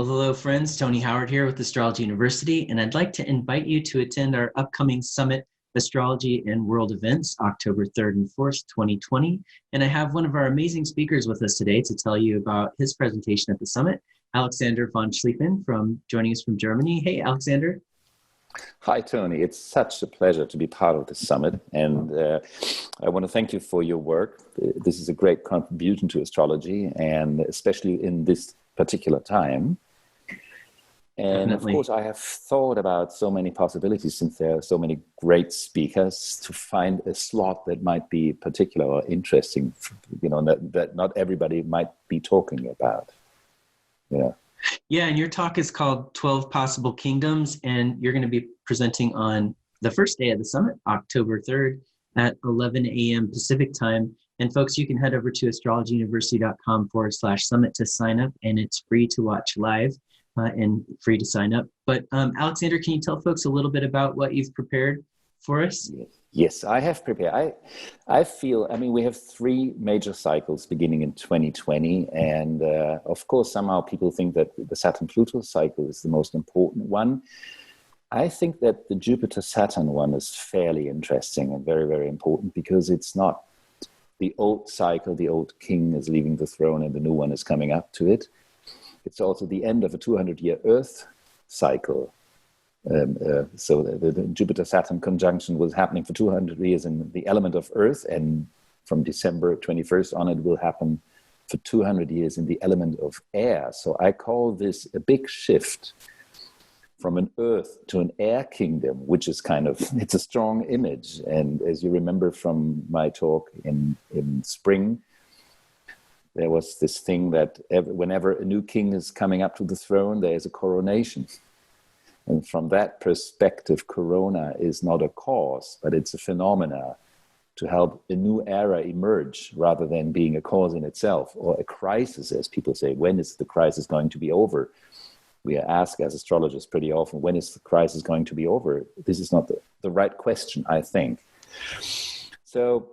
Well, hello, friends. Tony Howard here with Astrology University, and I'd like to invite you to attend our upcoming Summit Astrology and World Events, October 3rd and 4th, 2020. And I have one of our amazing speakers with us today to tell you about his presentation at the summit, Alexander von Schlieffen, joining us from Germany. Hey, Alexander. Hi, Tony. It's such a pleasure to be part of the summit, and I want to thank you for your work. This is a great contribution to astrology, and especially in this particular time. And Definitely. Of course, I have thought about so many possibilities, since there are so many great speakers, to find a slot that might be particular or interesting, that not everybody might be talking about. Yeah, and your talk is called 12 Possible Kingdoms, and you're going to be presenting on the first day of the summit, October 3rd at 11 a.m. Pacific time. And folks, you can head over to astrologyuniversity.com/summit to sign up, and it's free to watch live and free to sign up. But Alexander, can you tell folks a little bit about what you've prepared for us? Yes, I have prepared. I feel, we have three major cycles beginning in 2020. And of course, somehow people think that the Saturn-Pluto cycle is the most important one. I think that the Jupiter-Saturn one is fairly interesting and very, very important, because it's not the old cycle, the old king is leaving the throne and the new one is coming up to it. It's also the end of a 200-year Earth cycle. So the Jupiter-Saturn conjunction was happening for 200 years in the element of Earth, and from December 21st on, it will happen for 200 years in the element of air. So I call this a big shift from an Earth to an air kingdom, which is it's a strong image. And as you remember from my talk in spring, there was this thing that whenever a new king is coming up to the throne, there is a coronation. And from that perspective, Corona is not a cause, but it's a phenomena to help a new era emerge, rather than being a cause in itself, or a crisis, as people say. When is the crisis going to be over? We are asked as astrologers pretty often, when is the crisis going to be over? This is not the right question, I think. So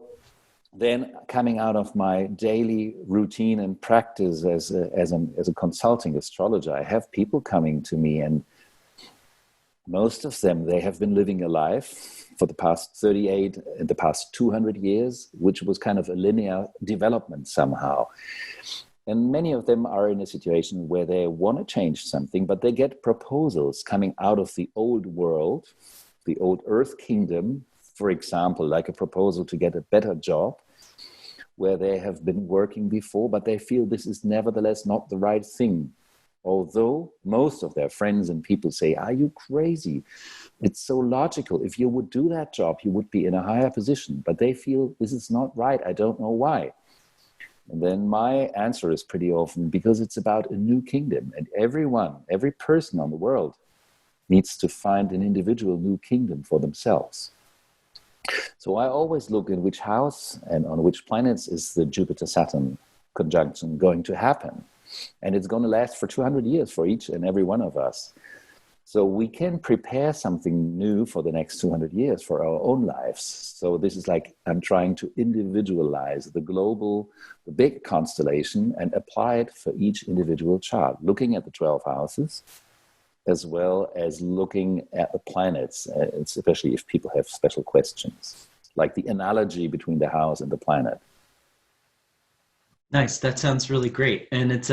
then, coming out of my daily routine and practice as a consulting astrologer, I have people coming to me, and most of them, they have been living a life for the past 38 and the past 200 years, which was kind of a linear development somehow. And many of them are in a situation where they want to change something, but they get proposals coming out of the old world, the old Earth kingdom, for example, like a proposal to get a better job, where they have been working before, but they feel this is nevertheless not the right thing. Although most of their friends and people say, "Are you crazy? It's so logical. If you would do that job, you would be in a higher position." But they feel this is not right. I don't know why. And then my answer is pretty often, because it's about a new kingdom, and every person on the world needs to find an individual new kingdom for themselves. So I always look in which house and on which planets is the Jupiter-Saturn conjunction going to happen. And it's going to last for 200 years for each and every one of us. So we can prepare something new for the next 200 years for our own lives. So this is like I'm trying to individualize the big constellation, and apply it for each individual chart, looking at the 12 houses, as well as looking at the planets, especially if people have special questions, like the analogy between the house and the planet. Nice. That sounds really great. And it's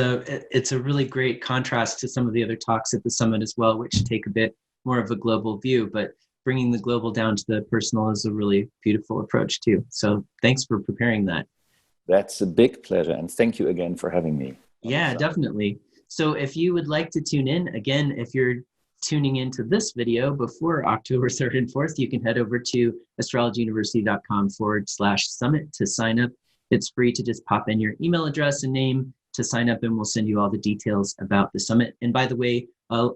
a really great contrast to some of the other talks at the summit as well, which take a bit more of a global view, but bringing the global down to the personal is a really beautiful approach too. So thanks for preparing that. That's a big pleasure. And thank you again for having me. Yeah, definitely. So if you would like to tune in, again, if you're tuning into this video before October 3rd and 4th, you can head over to astrologyuniversity.com/summit to sign up. It's free to just pop in your email address and name to sign up, and we'll send you all the details about the summit. And by the way,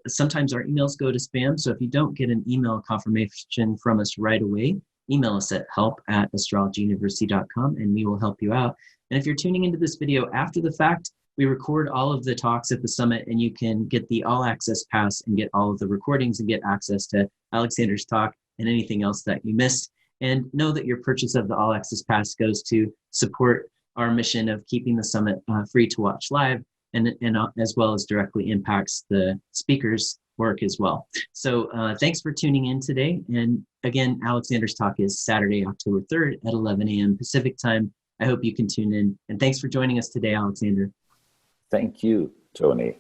sometimes our emails go to spam, so if you don't get an email confirmation from us right away, email us at help@astrologyuniversity.com, and we will help you out. And if you're tuning into this video after the fact, we record all of the talks at the summit, and you can get the all access pass and get all of the recordings and get access to Alexander's talk and anything else that you missed. And know that your purchase of the all access pass goes to support our mission of keeping the summit free to watch live and as well as directly impacts the speaker's work as well. So thanks for tuning in today. And again, Alexander's talk is Saturday, October 3rd at 11 a.m. Pacific time. I hope you can tune in. And thanks for joining us today, Alexander. Thank you, Tony.